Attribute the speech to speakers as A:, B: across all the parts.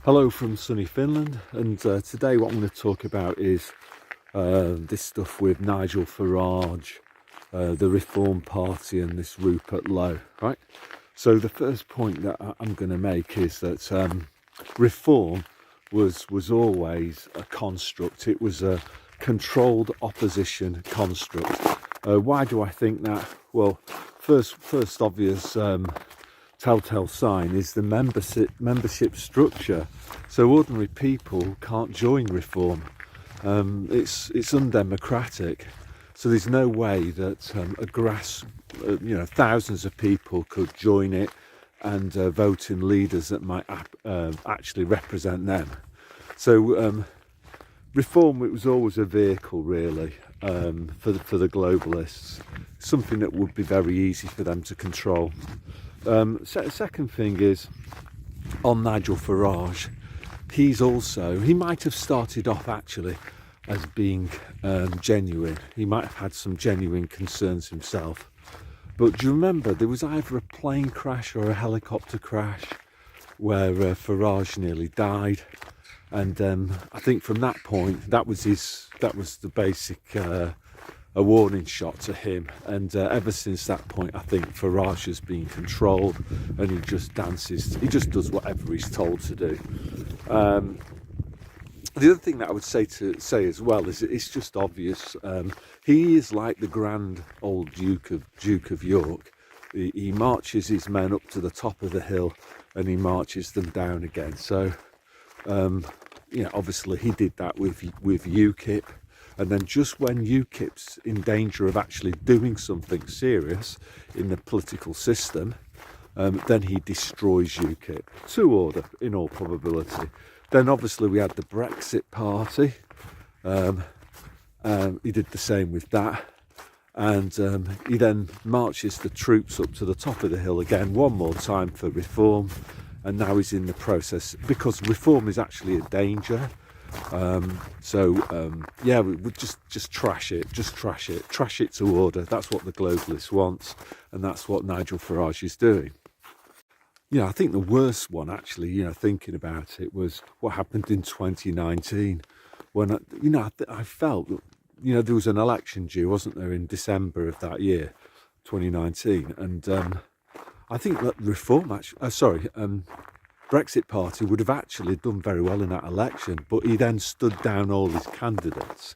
A: Hello from sunny Finland, and today what I'm going to talk about is this stuff with Nigel Farage, the Reform Party, and this Rupert Lowe, right? So the first point that I'm going to make is that reform was always a construct. It was a controlled opposition construct. Why do I think that? Well, first obvious telltale sign is the membership structure. So ordinary people can't join reform. It's undemocratic. So there's no way that thousands of people could join it and vote in leaders that might actually represent them. So reform, it was always a vehicle really for the globalists, something that would be very easy for them to control. Second thing is on Nigel Farage. He might have started off actually as being genuine. He might have had some genuine concerns himself. But do you remember there was either a plane crash or a helicopter crash where Farage nearly died? And I think from that point, that was the basic a warning shot to him. And ever since that point, I think Farage has been controlled, and he just dances. He just does whatever he's told to do. The other thing that I would say as well is it's just obvious. He is like the grand old Duke of York. He marches his men up to the top of the hill, and he marches them down again. So, obviously he did that with UKIP. And then just when UKIP's in danger of actually doing something serious in the political system, then he destroys UKIP to order, in all probability. Then obviously we had the Brexit Party. He did the same with that. And he then marches the troops up to the top of the hill again, one more time for reform. And now he's in the process, because reform is actually a danger. We would just trash it to order. That's what the globalists want, and that's what Nigel Farage is doing. I think the worst one actually, thinking about it, was what happened in 2019 when I felt that there was an election due, wasn't there, in December of that year, 2019, and I think that Brexit Party would have actually done very well in that election, but he then stood down all his candidates,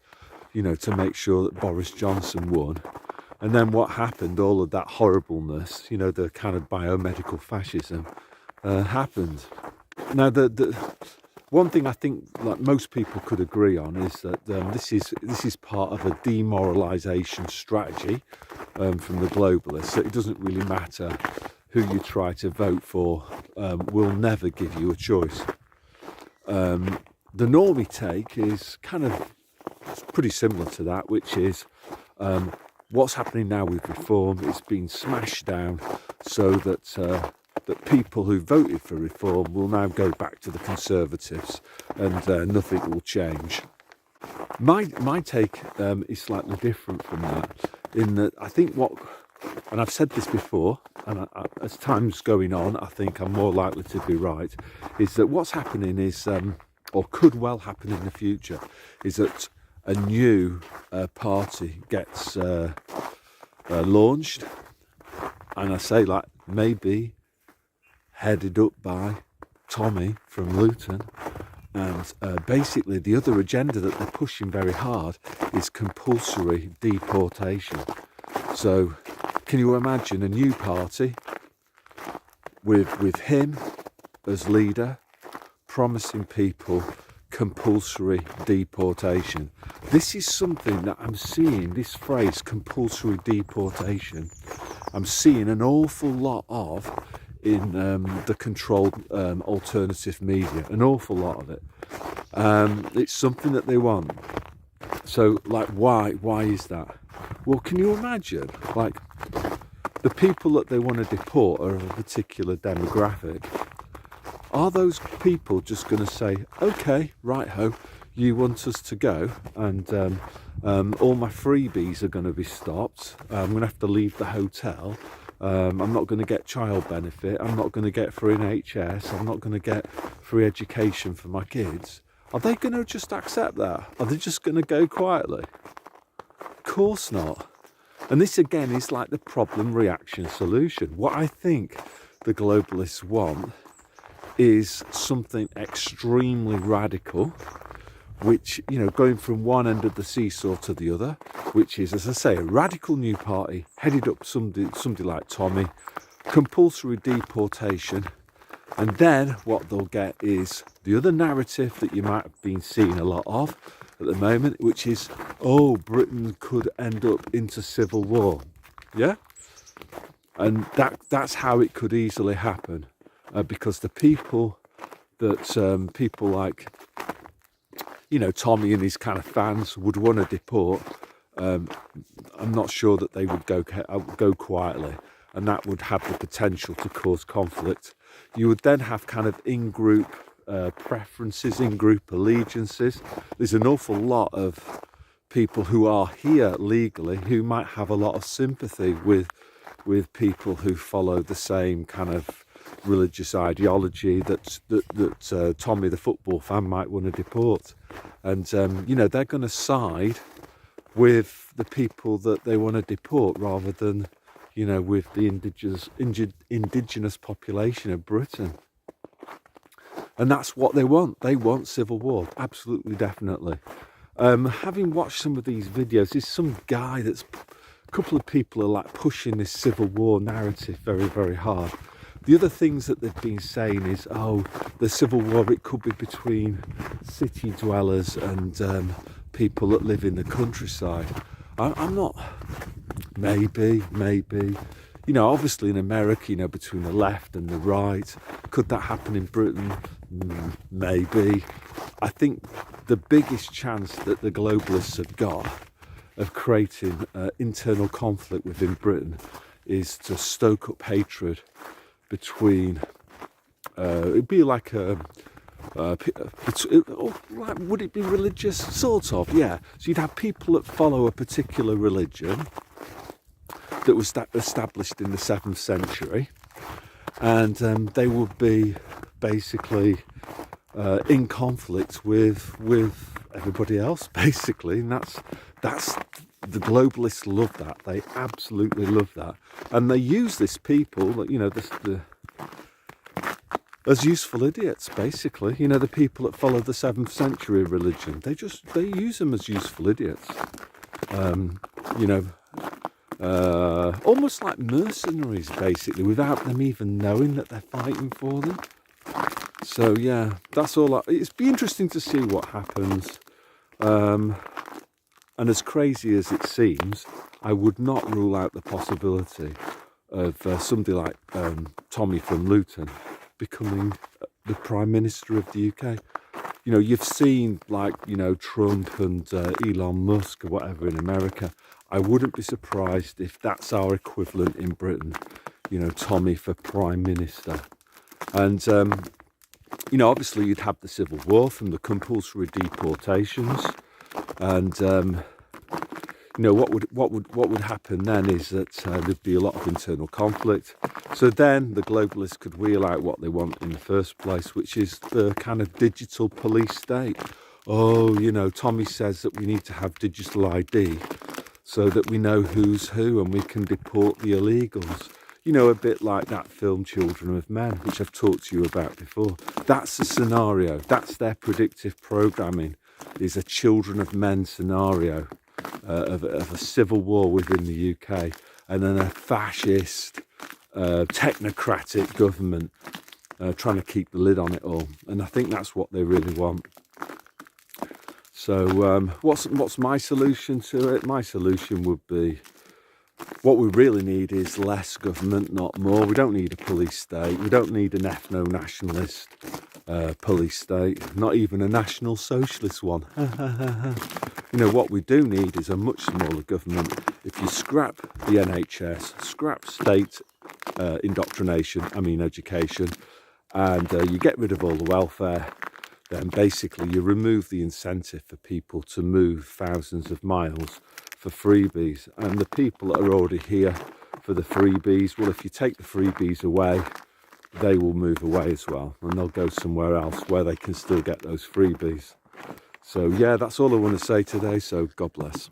A: to make sure that Boris Johnson won. And then what happened, all of that horribleness, the kind of biomedical fascism happened. Now, the one thing I think like most people could agree on is that this is part of a demoralization strategy from the globalists. It doesn't really matter who you try to vote for, will never give you a choice. The normie take is it's pretty similar to that, which is what's happening now with reform is being smashed down so that that people who voted for reform will now go back to the Conservatives, and nothing will change. My take is slightly different from that, in that I think and I've said this before, and as time's going on, I think I'm more likely to be right, is that what's happening is, or could well happen in the future, is that a new party gets launched, and I say like maybe headed up by Tommy from Luton, and basically the other agenda that they're pushing very hard is compulsory deportation. So can you imagine a new party with him as leader promising people compulsory deportation? This is something that I'm seeing, this phrase compulsory deportation, I'm seeing an awful lot of in the controlled alternative media, an awful lot of it. It's something that they want. So like why is that? Well, can you imagine, like, the people that they want to deport are of a particular demographic. Are those people just going to say, okay, right-ho, you want us to go, and all my freebies are going to be stopped, I'm going to have to leave the hotel, I'm not going to get child benefit, I'm not going to get free NHS, I'm not going to get free education for my kids, are they going to just accept that? Are they just going to go quietly? Of course not. And this again is like the problem, reaction, solution. What I think the globalists want is something extremely radical, which, you know, going from one end of the seesaw to the other, which is, as I say, a radical new party headed up somebody like Tommy, compulsory deportation, and then what they'll get is the other narrative that you might have been seeing a lot of at the moment, which is, oh, Britain could end up into civil war. Yeah? And that's how it could easily happen, because the people that people like, you know, Tommy and his kind of fans would want to deport, I'm not sure that they would go quietly, and that would have the potential to cause conflict. You would then have kind of in-group preferences, in-group allegiances. There's an awful lot of people who are here legally who might have a lot of sympathy with people who follow the same kind of religious ideology that Tommy the football fan might want to deport, and you know, they're going to side with the people that they want to deport rather than, you know, with the indigenous population of Britain. And that's what they want. They want civil war, absolutely, definitely. Having watched some of these videos, there's some guy that's, a couple of people are like pushing this civil war narrative very, very hard. The other things that they've been saying is, oh, the civil war, it could be between city dwellers and people that live in the countryside. I'm not, maybe, you know, obviously in America, you know, between the left and the right. Could that happen in Britain? Maybe. I think the biggest chance that the globalists have got of creating internal conflict within Britain is to stoke up hatred between, it'd be like would it be religious? Sort of, yeah. So you'd have people that follow a particular religion that was established in the 7th century, and they would be basically in conflict with everybody else, basically, and that's the globalists love that. They absolutely love that, and they use this people, you know, as useful idiots, basically. You know, the people that follow the 7th century religion, they use them as useful idiots. You know, almost like mercenaries, basically, without them even knowing that they're fighting for them. So yeah, that's all. It's be interesting to see what happens. And as crazy as it seems, I would not rule out the possibility of somebody like Tommy from Luton becoming the Prime Minister of the UK. You know, you've seen, like, you know, Trump and Elon Musk or whatever in America. I wouldn't be surprised if that's our equivalent in Britain, you know, Tommy for Prime Minister. And, you know, obviously you'd have the Civil War from the compulsory deportations. And, you know, what would happen then is that there'd be a lot of internal conflict. So then the globalists could wheel out what they want in the first place, which is the kind of digital police state. Oh, you know, Tommy says that we need to have digital ID so that we know who's who and we can deport the illegals. You know, a bit like that film Children of Men, which I've talked to you about before. That's the scenario. That's their predictive programming, is a Children of Men scenario of a civil war within the UK, and then a fascist, technocratic government trying to keep the lid on it all. And I think that's what they really want. So what's my solution to it? My solution would be, what we really need is less government, not more. We don't need a police state. We don't need an ethno-nationalist police state, not even a national socialist one. You know, what we do need is a much smaller government. If you scrap the NHS, scrap state education, and you get rid of all the welfare, then basically you remove the incentive for people to move thousands of miles for freebies. And the people that are already here for the freebies. Well, if you take the freebies away, they will move away as well, and they'll go somewhere else where they can still get those freebies. So yeah, that's all I want to say today, so God bless.